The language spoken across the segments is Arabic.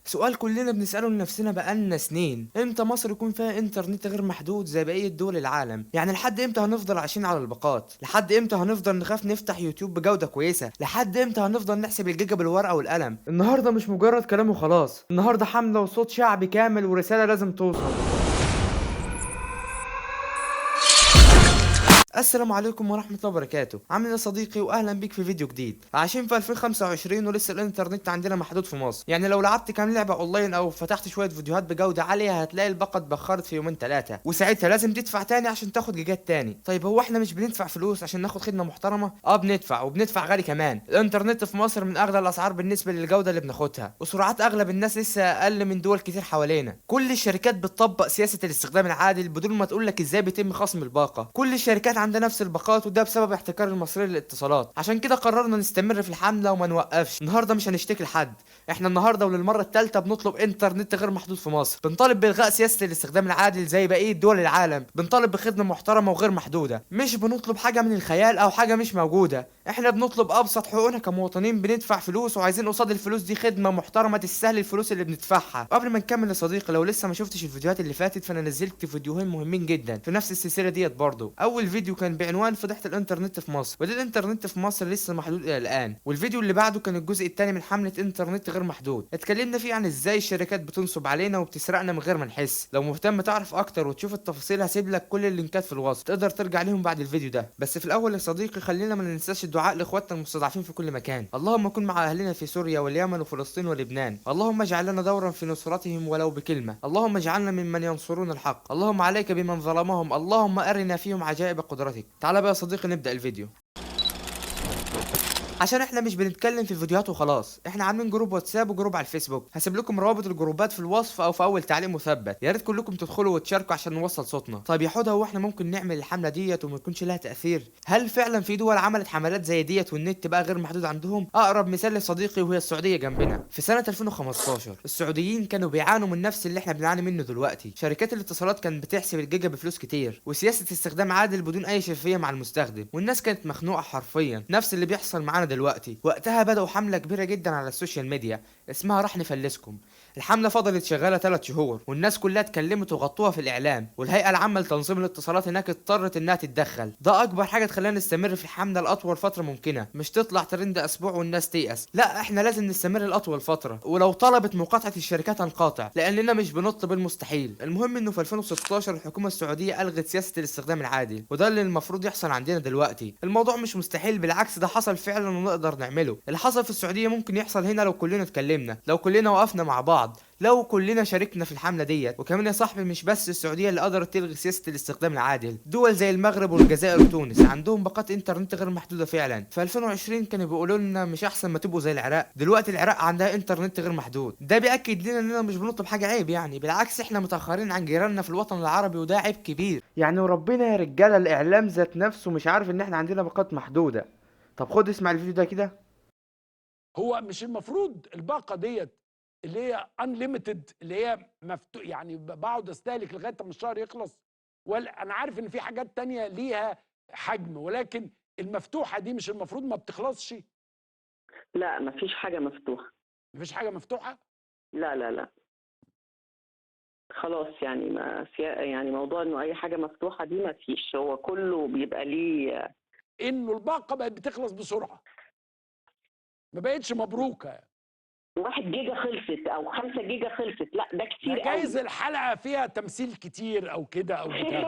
سؤال كلنا بنسأله لنفسنا بقالنا سنين، امتى مصر يكون فيها انترنت غير محدود زي بقية دول العالم؟ يعني لحد امتى هنفضل عايشين على الباقات؟ لحد امتى هنفضل نخاف نفتح يوتيوب بجودة كويسة؟ لحد امتى هنفضل نحسب الجيجا بالورقة والقلم؟ النهاردة مش مجرد كلام وخلاص، النهاردة حملة وصوت شعبي كامل ورسالة لازم توصل. السلام عليكم ورحمة الله وبركاته. عامل ايه يا صديقي؟ واهلا بيك في فيديو جديد. عايشين في 2025 ولسه الانترنت عندنا محدود في مصر، يعني لو لعبت كام لعبة اونلاين او فتحت شوية فيديوهات بجودة عالية هتلاقي الباقة اتبخرت في يومين ثلاثة، وساعتها لازم تدفع تاني عشان تاخد جيجات تاني. طيب هو احنا مش بندفع فلوس عشان ناخد خدمة محترمة؟ بندفع، وبندفع غالي كمان. الانترنت في مصر من اغلى الاسعار بالنسبة للجودة اللي بناخدها، وسرعات اغلب الناس لسه اقل من دول كتير حوالينا. كل الشركات بتطبق سياسة الاستخدام العادل بدون ما تقول لك ازاي بيتم خصم الباقة. كل الشركات عندها نفس الباقات، وده بسبب احتكار المصرية للاتصالات. عشان كده قررنا نستمر في الحملة وما نوقفش. النهارده مش هنشتكي لحد، احنا النهارده وللمرة الثالثة بنطلب انترنت غير محدود في مصر. بنطالب بالغاء سياسة الاستخدام العادل زي بقية دول العالم. بنطالب بخدمة محترمة وغير محدودة. مش بنطلب حاجة من الخيال او حاجة مش موجودة، احنا بنطلب ابسط حقوقنا كمواطنين. بندفع فلوس وعايزين قصاد الفلوس دي خدمة محترمة تستاهل الفلوس اللي بندفعها. قبل ما نكمل يا صديقي، لو لسه ما شفتش الفيديوهات اللي فاتت فانا نزلت فيديوهين مهمين جدا في نفس السلسلة ديت برضه. اول فيديو كان بعنوان فضيحة الانترنت في مصر، ودي الانترنت في مصر لسه محدود الى الان. والفيديو اللي بعده كان الجزء الثاني من حملة انترنت غير محدود، اتكلمنا فيه عن ازاي الشركات بتنصب علينا وبتسرقنا من غير ما نحس. لو مهتم تعرف اكتر وتشوف التفاصيل هسيب لك كل اللينكات في الوصف، تقدر ترجع ليهم بعد الفيديو ده. بس في الاول يا صديقي خلينا ما ننساش الدعاء لاخواتنا المستضعفين في كل مكان. اللهم كن مع اهلنا في سوريا واليمن وفلسطين ولبنان. اللهم اجعل لنا دورا في نصرتهم ولو بكلمة. اللهم اجعلنا ممن ينصرون الحق. اللهم عليك بمن ظلمهم. اللهم ارنا فيهم عجائب قدرتك. تعال بقى يا صديقي نبدأ الفيديو. عشان احنا مش بنتكلم في فيديوهات وخلاص، احنا عاملين جروب واتساب وجروب على الفيسبوك. هسيب لكم روابط الجروبات في الوصف او في اول تعليق مثبت، يا ريت كلكم تدخلوا وتشاركوا عشان نوصل صوتنا. طيب يا حوده، هو احنا ممكن نعمل الحمله ديت وما يكونش لها تاثير؟ هل فعلا في دول عملت حملات زي ديت والنت بقى غير محدود عندهم؟ اقرب مثال لصديقي وهي السعوديه جنبنا. في سنه 2015 السعوديين كانوا بيعانوا من نفس اللي احنا بنعاني منه دلوقتي. شركات الاتصالات كانت بتحسب الجيجا بفلوس كتير، وسياسه استخدام عادل بدون اي شفافيه مع المستخدم، والناس كانت مخنوقه حرفيا، نفس اللي بيحصل معانا دلوقتي. وقتها بدأوا حملة كبيرة جدا على السوشيال ميديا اسمها راح نفلسكم. الحملة فضلت شغالة 3 شهور، والناس كلها اتكلمت وغطوها في الإعلام، والهيئة العامة لتنظيم الاتصالات هناك اضطرت إنها تتدخل. ده أكبر حاجة تخلينا نستمر في الحملة لأطول فترة ممكنة، مش تطلع ترند أسبوع والناس تيأس. لا، إحنا لازم نستمر لأطول فترة، ولو طلبت مقاطعة الشركات هنقاطع، لأننا مش بنطلب المستحيل. المهم إنه في 2016 الحكومة السعودية ألغت سياسة الاستخدام العادل، وده اللي المفروض يحصل عندنا دلوقتي. الموضوع مش مستحيل، بالعكس ده حصل فعلا ونقدر نعمله. اللي حصل في السعودية ممكن يحصل هنا لو كلنا اتكلمنا، لو كلنا وقفنا مع بعض، لو كلنا شاركنا في الحملة ديت. وكمان يا صاحبي مش بس السعودية اللي قدرت تلغي سياسة الاستخدام العادل، دول زي المغرب والجزائر وتونس عندهم باقات انترنت غير محدودة فعلا. في 2020 كانوا بيقولوا لنا مش احسن ما تبقوا زي العراق؟ دلوقتي العراق عندها انترنت غير محدود. ده بيأكد لنا اننا مش بنطلب حاجة عيب، يعني بالعكس احنا متأخرين عن جيراننا في الوطن العربي، وده عيب كبير. يعني وربنا يا رجالة الاعلام ذات نفسه مش عارف ان احنا عندنا باقات محدودة. طب خد اسمع الفيديو ده كده. هو مش المفروض الباقه ديت اللي هي انليميتد، اللي هي مفتوح، يعني بقعد استهلك لغايه ما الشهر يخلص؟ ولا انا عارف ان في حاجات تانية ليها حجم، ولكن المفتوحه دي مش المفروض ما بتخلصش؟ لا، مفيش حاجة مفتوحة. مفيش حاجه مفتوحه. لا لا لا، خلاص يعني ما يعني موضوع انه اي حاجة مفتوحة دي مفيش، هو كله بيبقى ليه. انه الباقه بقت بتخلص بسرعه، ما بقتش مبروكه. 1 جيجا خلصت او 5 جيجا خلصت، لا ده ما كتير جايز قوي. الحلقه فيها تمثيل كتير او كده او بتاع.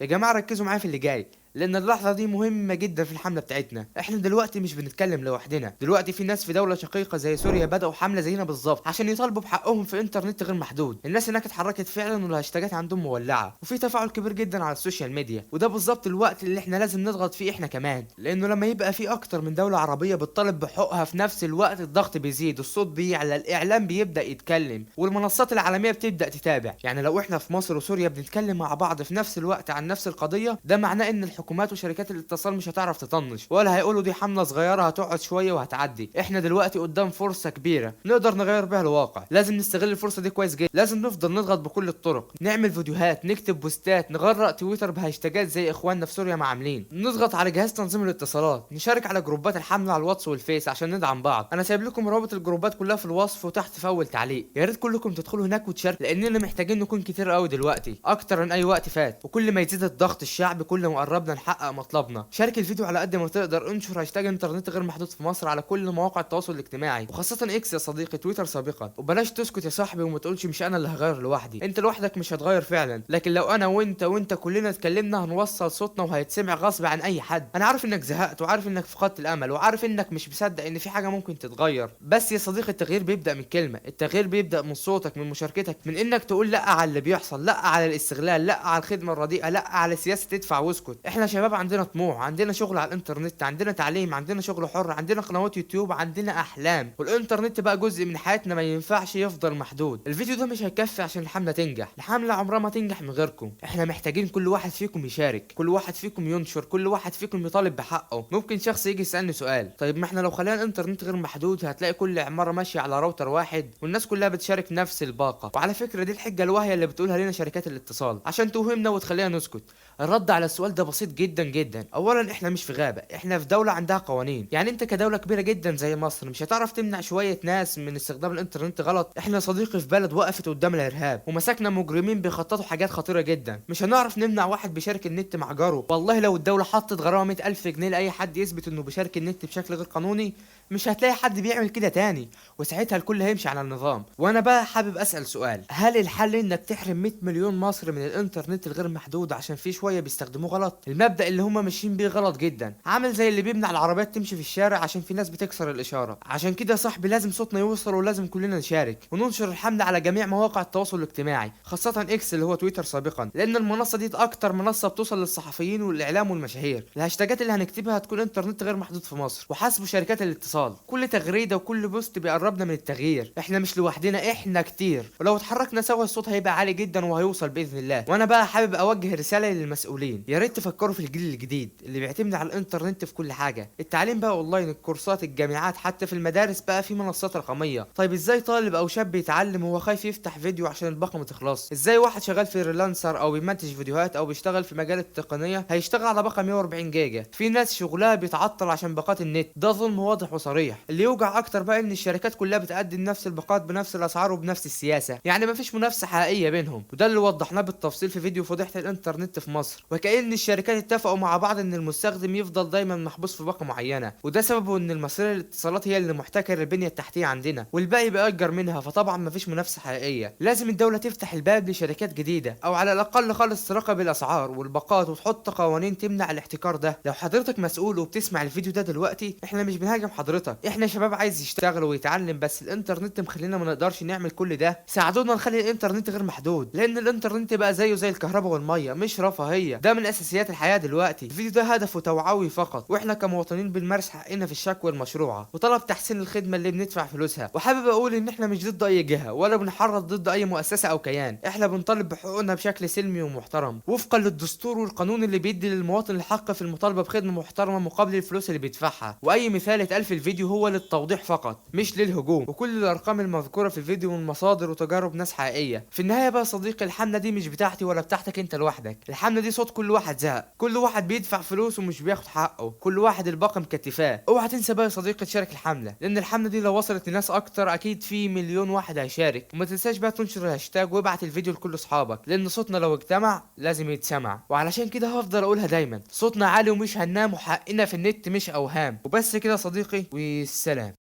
يا جماعة ركزوا معايا في اللي جاي، لأن اللحظة دي مهمة جدا في الحملة بتاعتنا. احنا دلوقتي مش بنتكلم لوحدنا، دلوقتي في ناس في دولة شقيقة زي سوريا بدأوا حملة زينا بالظبط عشان يطالبوا بحقهم في انترنت غير محدود. الناس هناك اتحركت فعلا والهاشتاجات عندهم مولعة، وفي تفاعل كبير جدا على السوشيال ميديا. وده بالظبط الوقت اللي احنا لازم نضغط فيه احنا كمان، لأنه لما يبقى في أكتر من دولة عربية بتطالب بحقوقها في نفس الوقت الضغط بيزيد، الصوت بيعلى، الإعلام بيبدأ يتكلم، والمنصات العالمية بتبدأ تتابع. يعني لو احنا في مصر وسوريا بنتكلم مع بعض في نفس الوقت عن نفس القضية، ده معناه ان الحكومات وشركات الاتصال مش هتعرف تطنش، ولا هيقولوا دي حملة صغيرة هتقعد شوية وهتعدي. احنا دلوقتي قدام فرصة كبيرة نقدر نغير بيها الواقع، لازم نستغل الفرصة دي كويس جدا. لازم نفضل نضغط بكل الطرق، نعمل فيديوهات، نكتب بوستات، نغرق تويتر بهاشتاجات زي اخواننا في سوريا ما عاملين، نضغط على جهاز تنظيم الاتصالات، نشارك على جروبات الحملة على الواتس والفيس عشان ندعم بعض. انا سايب لكم روابط الجروبات كلها في الوصف وتحت في اول تعليق، يا ريت كلكم تدخلوا هناك وتشاركوا، لاننا محتاجين نكون كتير قوي دلوقتي، اكتر من اي وقت فات. وكل ما يزيد الضغط الشعبي كل ما قربنا نحقق مطلبنا. شارك الفيديو على قد ما تقدر، انشر هاشتاج انترنت غير محدود في مصر على كل مواقع التواصل الاجتماعي، وخاصة اكس يا صديقي، تويتر سابقا. وبلاش تسكت يا صاحبي وما تقولش مش انا اللي هغير لوحدي، انت لوحدك مش هتغير فعلا، لكن لو انا وانت كلنا اتكلمنا هنوصل صوتنا وهيتسمع غصب عن اي حد. انا عارف انك زهقت، وعارف انك فقدت الامل، وعارف انك مش مصدق ان في حاجة ممكن تتغير، بس يا صديقي التغيير بيبدأ من كلمة، التغيير بيبدأ من صوتك، من مشاركتك، من انك تقول لا على اللي بيحصل، لا على الاستغلال، لا على الخدمة الرديئة، لا على سياسة ادفع واسكت. احنا شباب عندنا طموح، عندنا شغل على الانترنت، عندنا تعليم، عندنا شغل حر، عندنا قنوات يوتيوب، عندنا احلام، والانترنت بقى جزء من حياتنا ما ينفعش يفضل محدود. الفيديو ده مش هيكفي عشان الحملة تنجح، الحملة عمرها ما تنجح من غيركم. احنا محتاجين كل واحد فيكم يشارك، كل واحد فيكم ينشر، كل واحد فيكم يطالب بحقه. ممكن شخص يجي يسألني سؤال، طيب ما احنا لو خلينا الانترنت غير محدود هتلاقي كل عمارة ماشية على راوتر واحد والناس كلها بتشارك نفس الباقة. وعلى فكرة دي الحجة الواهية اللي بتقولها لنا شركات الاتصال عشان توهمنا وتخلينا نسكت. الرد على السؤال ده بسيط جدا جدا. اولا احنا مش في غابة، احنا في دولة عندها قوانين، يعني انت كدولة كبيرة جدا زي مصر مش هتعرف تمنع شوية ناس من استخدام الانترنت غلط. احنا يا صديقي في بلد وقفت قدام الارهاب ومسكنا مجرمين بيخططوا حاجات خطيرة جدا، مش هنعرف نمنع واحد بيشارك النت مع جاره. والله لو الدولة حطت غرامة 100,000 جنيه لأي حد يثبت انه بيشارك النت بشكل غير قانوني مش هتلاقي حد بيعمل كده تاني، وساعتها الكل هيمشي على النظام. وانا بقى حابب اسال سؤال، هل الحل انك تحرم 100 مليون مصري من الانترنت الغير محدود عشان في شويه بيستخدموه غلط؟ المبدا اللي هم ماشيين بيه غلط جدا، عامل زي اللي بيمنع العربيات تمشي في الشارع عشان في ناس بتكسر الاشاره. عشان كده يا صاحبي لازم صوتنا يوصل، ولازم كلنا نشارك وننشر الحمله على جميع مواقع التواصل الاجتماعي، خاصه اكس اللي هو تويتر سابقا، لان المنصه دي اكتر منصه بتوصل للصحفيين والاعلام والمشاهير. الهاشتاجات اللي هنكتبها هتكون انترنت غير محدود في مصر، وحاسبوا شركات الاتصال. كل تغريده وكل بوست بيقربنا من التغيير، احنا مش لوحدنا، احنا كتير، ولو اتحركنا سوا الصوت هيبقى عالي جدا وهيوصل باذن الله. وانا بقى حابب اوجه رساله للمسؤولين، يا ريت تفكروا في الجيل الجديد اللي بيعتمد على الانترنت في كل حاجه. التعليم بقى اونلاين، الكورسات، الجامعات، حتى في المدارس بقى في منصات رقميه. طيب ازاي طالب او شاب يتعلم وهو خايف يفتح فيديو عشان الباقه ما تخلص؟ ازاي واحد شغال فريلانسر او بيمنتج فيديوهات او بيشتغل في مجال التقنيه هيشتغل على باقه 140 جيجا؟ في ناس شغلها بيتعطل عشان باقات النت، ده ظلم واضح وصريح. اللي يوجع اكتر بقى ان الشركات كلها بتقدم نفس الباقات بنفس الاسعار وبنفس السياسه، يعني مفيش منافسه حقيقيه بينهم، وده اللي وضحناه بالتفصيل في فيديو فضيحه الانترنت في مصر. وكأن الشركات اتفقوا مع بعض ان المستخدم يفضل دايما محبوس في باقه معينه، وده سببه ان المصرية للاتصالات هي اللي محتكره البنيه التحتيه عندنا، والباقي بيأجر منها، فطبعا مفيش منافسه حقيقيه. لازم الدوله تفتح الباب لشركات جديده، او على الاقل خالص تراقب الاسعار والباقات وتحط قوانين تمنع الاحتكار ده. لو حضرتك مسؤول وبتسمع الفيديو ده دلوقتي، احنا مش بنهاجم حضرتك، احنا شباب عايز يشتغل ويتعلم، بس الانترنت مخلينا ما نقدرش نعمل كل ده. ساعدونا نخلي الانترنت غير محدود، لان الانترنت بقى زيه زي الكهرباء والميه، مش رفاهيه، ده من اساسيات الحياه دلوقتي. الفيديو ده هدفه توعوي فقط، واحنا كمواطنين بنمارس حقنا في الشكوى المشروعه وطلب تحسين الخدمه اللي بندفع فلوسها. وحابب اقول ان احنا مش ضد اي جهه ولا بنحرض ضد اي مؤسسه او كيان، احنا بنطالب بحقوقنا بشكل سلمي ومحترم وفقا للدستور والقانون اللي بيدي للمواطن الحق في المطالبه بخدمه محترمه مقابل الفلوس اللي بيدفعها. واي مثال اتقال في الفيديو هو للتوضيح فقط مش للهجوم، وكل الارقام المذكوره في الفيديو من مصادر وتجارب ناس حقيقيه. في النهايه بقى صديقي، الحمله دي مش بتاعتي ولا بتاعتك انت لوحدك، الحمله دي صوت كل واحد زهق، كل واحد بيدفع فلوس ومش بياخد حقه، كل واحد الباقه مكتفاه. اوعى تنسى بقى يا صديقي تشارك الحمله، لان الحمله دي لو وصلت لناس اكتر اكيد في مليون واحد هيشارك. وما تنساش بقى تنشر الهاشتاج وابعت الفيديو لكل اصحابك، لان صوتنا لو اجتمع لازم يتسمع. وعلشان كده هفضل اقولها دايما، صوتنا عالي ومش هننام، وحقنا في النت مش اوهام. وبس كده يا صديقي، والسلام.